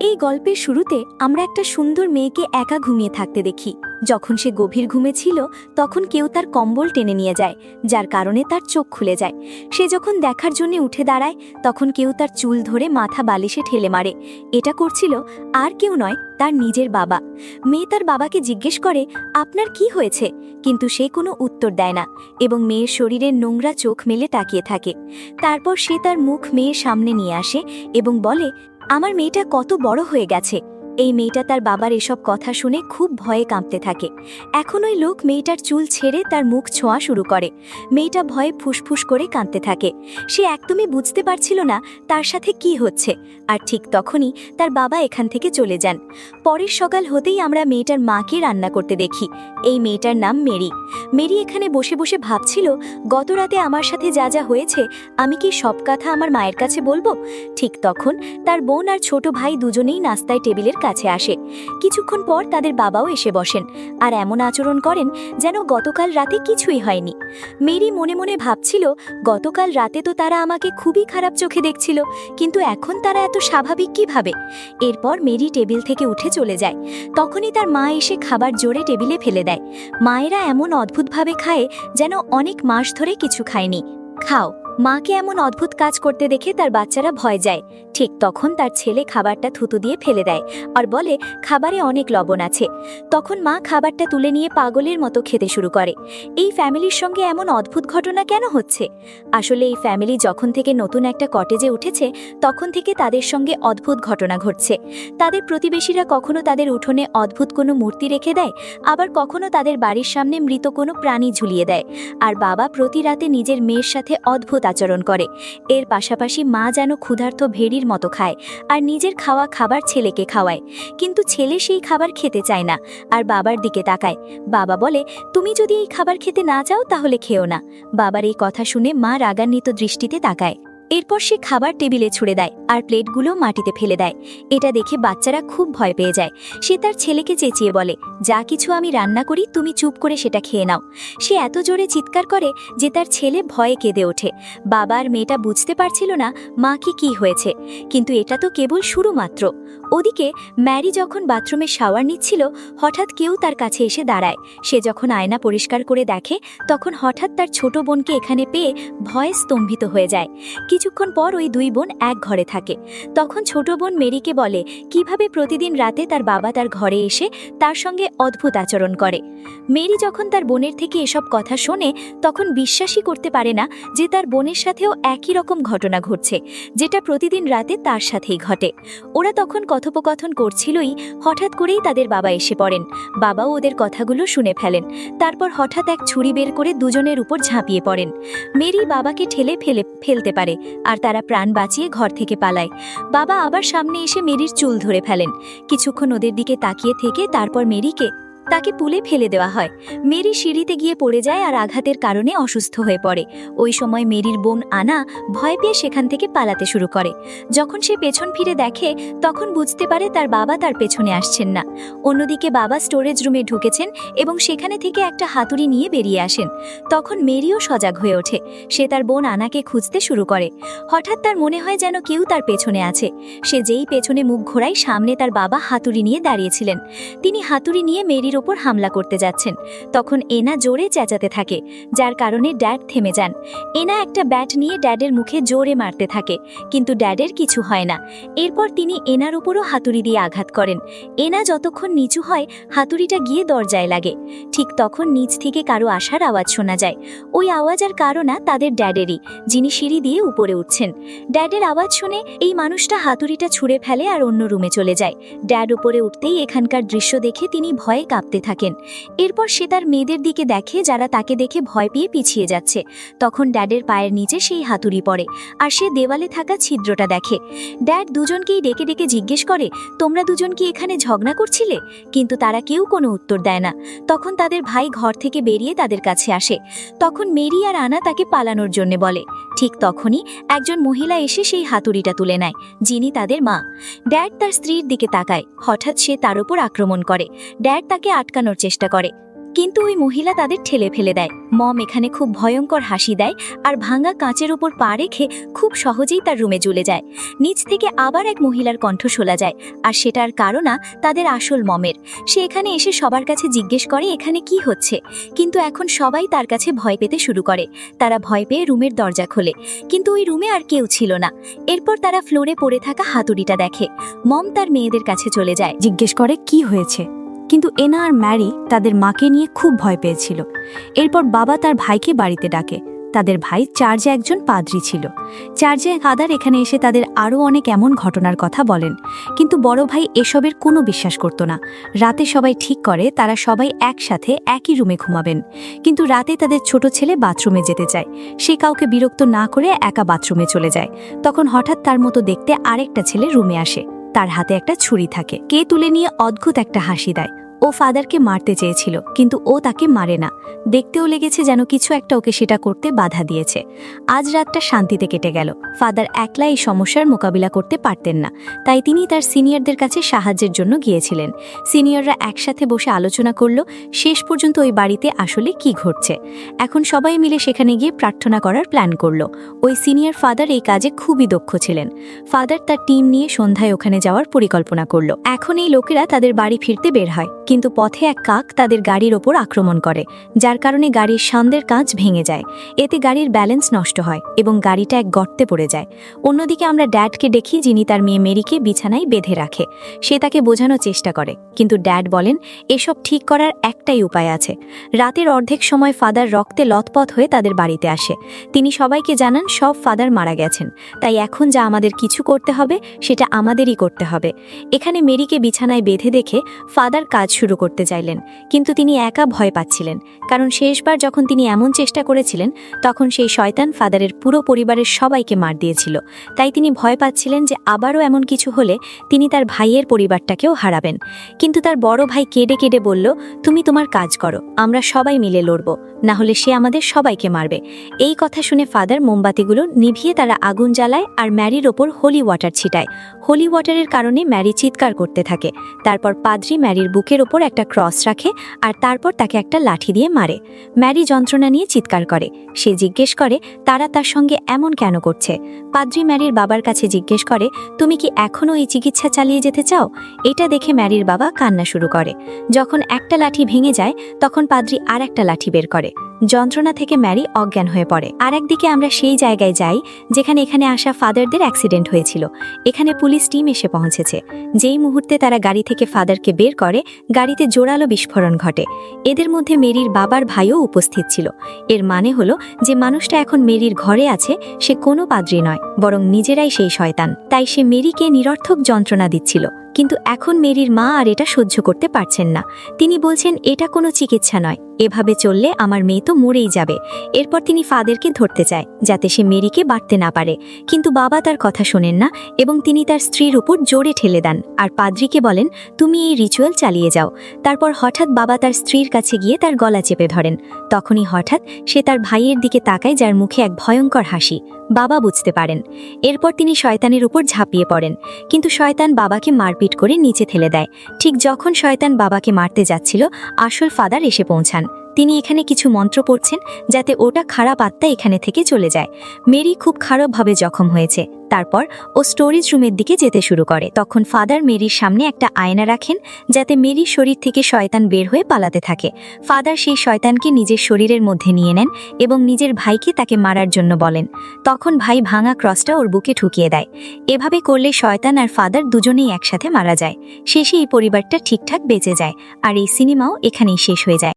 এই গল্পের শুরুতে আমরা একটা সুন্দর মেয়েকে একা ঘুমিয়ে থাকতে দেখি। যখন সে গভীর ঘুমে ছিল তখন কেউ তার কম্বল টেনে নিয়ে যায়, যার কারণে তার চোখ খুলে যায়। সে যখন দেখার জন্য উঠে দাঁড়ায় তখন কেউ তার চুল ধরে মাথা বালিশে ঠেলে মারে। এটা করছিল আর কেউ নয়, তার নিজের বাবা। মেয়ে তার বাবাকে জিজ্ঞেস করে, আপনার কি হয়েছে? কিন্তু সে কোনো উত্তর দেয় না এবং মেয়ের শরীরের নোংরা চোখ মেলে তাকিয়ে থাকে। তারপর সে তার মুখ মেয়ের সামনে নিয়ে আসে এবং বলে, আমার মেয়েটা কত বড় হয়ে গেছে। এই মেয়েটা তার বাবার এসব কথা শুনে খুব ভয়ে কাঁপতে থাকে। এখন ওই লোক মেয়েটার চুল ছেড়ে তার মুখ ছোঁয়া শুরু করে। মেয়েটা ভয়ে ফুসফুস করে কাঁদতে থাকে। সে একদমই বুঝতে পারছিল না তার সাথে কি হচ্ছে। আর ঠিক তখনই তার বাবা এখান থেকে চলে যান। পরের সকাল হতেই আমরা মেয়েটার মাকে রান্না করতে দেখি। এই মেয়েটার নাম মেরি। মেরি এখানে বসে বসে ভাবছিল, গত রাতে আমার সাথে যা যা হয়েছে আমি কি সব কথা আমার মায়ের কাছে বলবো? ঠিক তখন তার বোন আর ছোট ভাই দুজনেই নাস্তায় টেবিলের কাছে আসে। কিছুক্ষণ পর তাদের বাবাও এসে বসেন আর এমন আচরণ করেন যেন গতকাল রাতে কিছুই হয়নি। মেরি মনে মনে ভাবছিল, গতকাল রাতে তো তারা আমাকে খুবই খারাপ চোখে দেখছিল, কিন্তু এখন তারা এত স্বাভাবিক কিভাবে? এরপর মেরি টেবিল থেকে উঠে চলে যায়। তখনই তার মা এসে খাবার জোরে টেবিলে ফেলে দেয়। মায়েরা এমন অদ্ভুতভাবে খায় যেন অনেক মাস ধরে কিছু খায়নি। খাও। মাকে এমন অদ্ভুত কাজ করতে দেখে তার বাচ্চারা ভয় যায়। ঠিক তখন তার ছেলে খাবারটা থুতু দিয়ে ফেলে দেয় আর বলে, খাবারে অনেক লবণ আছে। তখন মা খাবারটা তুলে নিয়ে পাগলের মতো খেতে শুরু করে। এই ফ্যামিলির সঙ্গে এমন অদ্ভুত ঘটনা কেন হচ্ছে? আসলে এই ফ্যামিলি যখন থেকে নতুন একটা কটেজে উঠেছে তখন থেকে তাদের সঙ্গে অদ্ভুত ঘটনা ঘটছে। তাদের প্রতিবেশীরা কখনো তাদের উঠোনে অদ্ভুত কোনো মূর্তি রেখে দেয়, আবার কখনো তাদের বাড়ির সামনে মৃত কোনো প্রাণী ঝুলিয়ে দেয়। আর বাবা প্রতি রাতে নিজের মেয়ের সাথে অদ্ভুত আচরণ করে। এর পাশাপাশি মা যেন ক্ষুধার্ত ভেড়ির মতো খায় আর নিজের খাওয়া খাবার ছেলেকে খাওয়ায়, কিন্তু ছেলে সেই খাবার খেতে চায় না আর বাবার দিকে তাকায়। বাবা বলে, তুমি যদি এই খাবার খেতে না চাও তাহলে খেও না। বাবার এই কথা শুনে মা রাগান্বিত দৃষ্টিতে তাকায়। এরপর সে খাবার টেবিলে ছুঁড়ে দেয় আর প্লেটগুলো মাটিতে ফেলে দেয়। এটা দেখে বাচ্চারা খুব ভয় পেয়ে যায়। সে তার ছেলেকে চেঁচিয়ে বলে, যা কিছু আমি রান্না করি তুমি চুপ করে সেটা খেয়ে নাও। সে এত জোরে চিৎকার করে যে তার ছেলে ভয়ে কেঁদে ওঠে। বাবা আর মেয়েটা বুঝতে পারছিল না মাকে কি হয়েছে, কিন্তু এটা তো কেবল শুরু মাত্র। ওদিকে ম্যারি যখন বাথরুমে শাওয়ার নিচ্ছিল হঠাৎ কেউ তার কাছে এসে দাঁড়ায়। সে যখন আয়না পরিষ্কার করে দেখে তখন হঠাৎ তার ছোট বোনকে এখানে পেয়ে ভয়ে স্তম্ভিত হয়ে যায়। কিছুক্ষণ পর ওই দুই বোন এক ঘরে থাকে। তখন ছোট বোন মেরিকে বলে কিভাবে প্রতিদিন রাতে তার বাবা তার ঘরে এসে তার সঙ্গে অদ্ভুত আচরণ করে। মেরি যখন তার বোনের থেকে এসব কথা শোনে তখন বিশ্বাসই করতে পারে না যে তার বোনের সাথেও একই রকম ঘটনা ঘটছে, যেটা প্রতিদিন রাতে তার সাথেই ঘটে। ওরা তখন কথোপকথন করছিলই, হঠাৎ করেই তাদের বাবা এসে পড়েন। বাবাও ওদের কথাগুলো শুনে ফেলেন। তারপর হঠাৎ এক ছুরি বের করে দুজনের উপর ঝাঁপিয়ে পড়েন। মেরি বাবাকে ঠেলে ফেলতে পারে আর তারা প্রাণ বাঁচিয়ে ঘর থেকে পালায়। বাবা আবার সামনে এসে মেরির চুল ধরে ফেলেন। কিছুক্ষণ ওদের দিকে তাকিয়ে থেকে তারপর তাকে পুলে ফেলে দেওয়া হয়। মেরি সিঁড়িতে গিয়ে পড়ে যায় আর আঘাতের কারণে অসুস্থ হয়ে পড়ে। ওই সময় মেরির বোন আনা ভয় পেয়ে সেখান থেকে পালাতে শুরু করে। যখন সে পেছন ফিরে দেখে তখন বুঝতে পারে তার বাবা তার পেছনে আসছেন না। অন্যদিকে বাবা স্টোরেজ রুমে ঢুকেছেন এবং সেখানে থেকে একটা হাতুড়ি নিয়ে বেরিয়ে আসেন। তখন মেরিও সজাগ হয়ে ওঠে। সে তার বোন আনাকে খুঁজতে শুরু করে। হঠাৎ তার মনে হয় যেন কেউ তার পেছনে আছে। সে যেই পেছনে মুখ ঘোরায় সামনে তার বাবা হাতুড়ি নিয়ে দাঁড়িয়েছিলেন। তিনি হাতুড়ি নিয়ে মেরির ওপর হামলা করতে যাচ্ছেন। তখন এনা জোরে চেঁচাতে থাকে, যার কারণে ড্যাড থেমে যান। এনা একটা ব্যাট নিয়ে ড্যাডের মুখে জোরে মারতে থাকে, কিন্তু ড্যাডের কিছু হয় না। এরপর তিনি এনার উপরও হাতুড়ি দিয়ে আঘাত করেন। এনা যতক্ষণ নিচু হয় হাতুড়িটা গিয়ে দরজায় লাগে। ঠিক তখন নিচ থেকে কারো আসার আওয়াজ শোনা যায়। ওই আওয়াজ আর কারো না, তাদের ড্যাডেরই, যিনি সিঁড়ি দিয়ে উপরে উঠছেন। ড্যাডের আওয়াজ শুনে এই মানুষটা হাতুড়িটা ছুঁড়ে ফেলে আর অন্য রুমে চলে যায়। ড্যাড উপরে উঠতেই এখানকার দৃশ্য দেখে তিনি ভয়ে কাঁপতে থাকেন। এরপর সে তার মেয়েদের দিকে দেখে যারা তাকে দেখে ভয় পেয়ে পিছিয়ে যাচ্ছে। তখন ড্যাডের পায়ের নিচে সেই হাতুড়ি পড়ে আর সে দেওয়ালে থাকা ছিদ্রটা দেখে। ড্যাড দুজনকেই ডেকে ডেকে জিজ্ঞেস করে, তোমরা দুজন কি এখানে ঝগড়া করছিলে? কিন্তু তারা কেউ কোনো উত্তর দেয় না। তখন তাদের ভাই ঘর থেকে বেরিয়ে তাদের কাছে আসে। তখন মেরি আর আনা তাকে পালানোর জন্য বলে। ঠিক তখনই একজন মহিলা এসে সেই হাতুড়িটা তুলে নেয়, যিনি তাদের মা। ড্যাড তার স্ত্রীর দিকে তাকায়। হঠাৎ সে তার উপর আক্রমণ করে। ড্যাড তাকে আটকানোর চেষ্টা করে। কিন্তু ওই মহিলা তাদের ঠেলে ফেলে দেয়। মম এখানে খুব ভয়ঙ্কর হাসি দেয় আর ভাঙা কাঁচের উপর পা রেখে খুব সহজেই তার রুমে জ্বলে যায়। নিচ থেকে আবার এক মহিলার কণ্ঠ শোনা যায়, আর সেটার কারণ তাদের আসল মমের। সে এখানে এসে সবার কাছে জিজ্ঞেস করে এখানে কি হচ্ছে, কিন্তু এখন সবাই তার কাছে ভয় পেতে শুরু করে। তারা ভয় পেয়ে রুমের দরজা খোলে, কিন্তু ওই রুমে আর কেউ ছিল না। এরপর তারা ফ্লোরে পড়ে থাকা হাতুড়িটা দেখে। মম তার মেয়েদের কাছে চলে যায়, জিজ্ঞেস করে কি হয়েছে, কিন্তু এনা আর ম্যারি তাদের মাকে নিয়ে খুব ভয় পেয়েছিল। এরপর বাবা তার ভাইকে বাড়িতে ডাকে। তাদের ভাই চার্চে একজন পাদ্রী ছিল। চার্চে ফাদার এখানে এসে তাদের আরও অনেক এমন ঘটনার কথা বলেন, কিন্তু বড় ভাই এসবের কোনো বিশ্বাস করত না। রাতে সবাই ঠিক করে তারা সবাই একসাথে একই রুমে ঘুমাবেন, কিন্তু রাতে তাদের ছোট ছেলে বাথরুমে যেতে চায়। সে কাউকে বিরক্ত না করে একা বাথরুমে চলে যায়। তখন হঠাৎ তার মতো দেখতে আরেকটা ছেলে রুমে আসে। তার হাতে একটা ছুরি থাকে। কে তুলে নিয়ে অদ্ভুত একটা হাসি দেয়। ও ফাদারকে মারতে চেয়েছিল, কিন্তু ও তাকে মারে না। দেখতেও লেগেছে যেন কিছু একটা ওকে সেটা করতে বাধা দিয়েছে। আজ রাতটা শান্তিতে কেটে গেল। ফাদার একলা এই সমস্যার মোকাবিলা করতে পারতেন না, তাই তিনি তার সিনিয়রদের কাছে সাহায্যের জন্য গিয়েছিলেন। সিনিয়ররা একসাথে বসে আলোচনা করল শেষ পর্যন্ত ওই বাড়িতে আসলে কি ঘটছে। এখন সবাই মিলে সেখানে গিয়ে প্রার্থনা করার প্ল্যান করল। ওই সিনিয়র ফাদার এই কাজে খুবই দক্ষ ছিলেন। ফাদার তার টিম নিয়ে সন্ধ্যায় ওখানে যাওয়ার পরিকল্পনা করল। এখন এই লোকেরা তাদের বাড়ি ফিরতে বের হয়, কিন্তু পথে এক কাক তাদের গাড়ির ওপর আক্রমণ করে, যার কারণে গাড়ির সামনের কাঁচ ভেঙে যায়। এতে গাড়ির ব্যালেন্স নষ্ট হয় এবং গাড়িটা এক গর্তে পড়ে যায়। অন্যদিকে আমরা ড্যাডকে দেখি, যিনি তার মেয়ে মেরিকে বিছানায় বেঁধে রাখে। সে তাকে বোঝানোর চেষ্টা করে, কিন্তু ড্যাড বলেন এসব ঠিক করার একটাই উপায় আছে। রাতের অর্ধেক সময় ফাদার রক্তে লথপথ হয়ে তাদের বাড়িতে আসে। তিনি সবাইকে জানান সব ফাদার মারা গেছেন, তাই এখন যা আমাদের কিছু করতে হবে সেটা আমাদেরই করতে হবে। এখানে মেরিকে বিছানায় বেঁধে দেখে ফাদার কাজ শুরু করতে চাইলেন, কিন্তু তিনি একা ভয় পাচ্ছিলেন, কারণ শেষবার যখন তিনি এমন চেষ্টা করেছিলেন তখন সেই শয়তান ফাদারের পুরো পরিবারের সবাইকে মার দিয়েছিল। তাই তিনি ভয় পাচ্ছিলেন যে আবারও এমন কিছু হলে তিনি তার ভাইয়ের পরিবারটাকেও হারাবেন। কিন্তু তার বড় ভাই কেঁদে কেঁদে বলল, তুমি তোমার কাজ করো, আমরা সবাই মিলে লড়ব, না হলে সে আমাদের সবাইকে মারবে। এই কথা শুনে ফাদার মোমবাতিগুলো নিভিয়ে তারা আগুন জ্বালায় আর ম্যারির ওপর হোলি ওয়াটার ছিটায়। হোলি ওয়াটারের কারণে ম্যারি চিৎকার করতে থাকে। তারপর পাদ্রী ম্যারির বুকের ওপর একটা ক্রস রাখে আর তারপর তাকে একটা লাঠি দিয়ে মারে। ম্যারি যন্ত্রণা নিয়ে চিৎকার করে। সে জিজ্ঞেস করে তারা তার সঙ্গে এমন কেন করছে। পাদ্রী ম্যারির বাবার কাছে জিজ্ঞেস করে, তুমি কি এখনও এই চিকিৎসা চালিয়ে যেতে চাও? এটা দেখে ম্যারির বাবা কান্না শুরু করে। যখন একটা লাঠি ভেঙে যায় তখন পাদ্রী আর একটা লাঠি বের করে। যন্ত্রণা থেকে ম্যারি অজ্ঞান হয়ে পড়ে। আর একদিকে আমরা সেই জায়গায় যাই যেখানে এখানে আসা ফাদারদের অ্যাক্সিডেন্ট হয়েছিল। এখানে পুলিশ টিম এসে পৌঁছেছে। যেই মুহূর্তে তারা গাড়ি থেকে ফাদারকে বের করে, গাড়িতে জোরালো বিস্ফোরণ ঘটে। এদের মধ্যে মেরির বাবার ভাইও উপস্থিত ছিল। এর মানে হলো যে মানুষটা এখন মেরির ঘরে আছে সে কোনো পাদ্রী নয়, বরং নিজেরাই সেই শয়তান। তাই সে মেরিকে নিরর্থক যন্ত্রণা দিচ্ছিল। কিন্তু এখন মেরির মা আর এটা সহ্য করতে পারছেন না। তিনি বলছেন এটা কোনো চিকিৎসা নয়, এভাবে চললে আমার মেয়ে তো মরেই যাবে। এরপর তিনি ফাদারকে ধরতে চায় যাতে সে মেরিকে বাড়তে না পারে, কিন্তু বাবা তার কথা শোনেন না এবং তিনি তার স্ত্রীর উপর জোরে ঠেলে দেন আর পাদ্রীকে বলেন তুমি এই রিচুয়াল চালিয়ে যাও। তারপর হঠাৎ বাবা তার স্ত্রীর কাছে গিয়ে তার গলা চেপে ধরেন। তখনই হঠাৎ সে তার ভাইয়ের দিকে তাকায়, যার মুখে এক ভয়ঙ্কর হাসি। বাবা বুঝতে পারেন। এরপর তিনি শয়তানের উপর ঝাঁপিয়ে পড়েন, কিন্তু শয়তান বাবাকে মারপিট করে নিচে ঠেলে দেয়। ঠিক যখন শয়তান বাবাকে মারতে যাচ্ছিল আসল ফাদার এসে পৌঁছান। তিনি এখানে কিছু মন্ত্র পড়ছেন যাতে ওটা খারাপ আত্মা এখানে থেকে চলে যায়। মেরি খুব খারাপভাবে জখম হয়েছে। তারপর ও স্টোরেজ রুমের দিকে যেতে শুরু করে। তখন ফাদার মেরির সামনে একটা আয়না রাখেন যাতে মেরির শরীর থেকে শয়তান বের হয়ে পালাতে থাকে। ফাদার সেই শয়তানকে নিজের শরীরের মধ্যে নিয়ে নেন এবং নিজের ভাইকে তাকে মারার জন্য বলেন। তখন ভাই ভাঙা ক্রসটা ওর বুকে ঠুকিয়ে দেয়। এভাবে করলে শয়তান আর ফাদার দুজনেই একসাথে মারা যায়। শেষে এই পরিবারটা ঠিকঠাক বেঁচে যায় আর এই সিনেমাও এখানেই শেষ হয়ে যায়।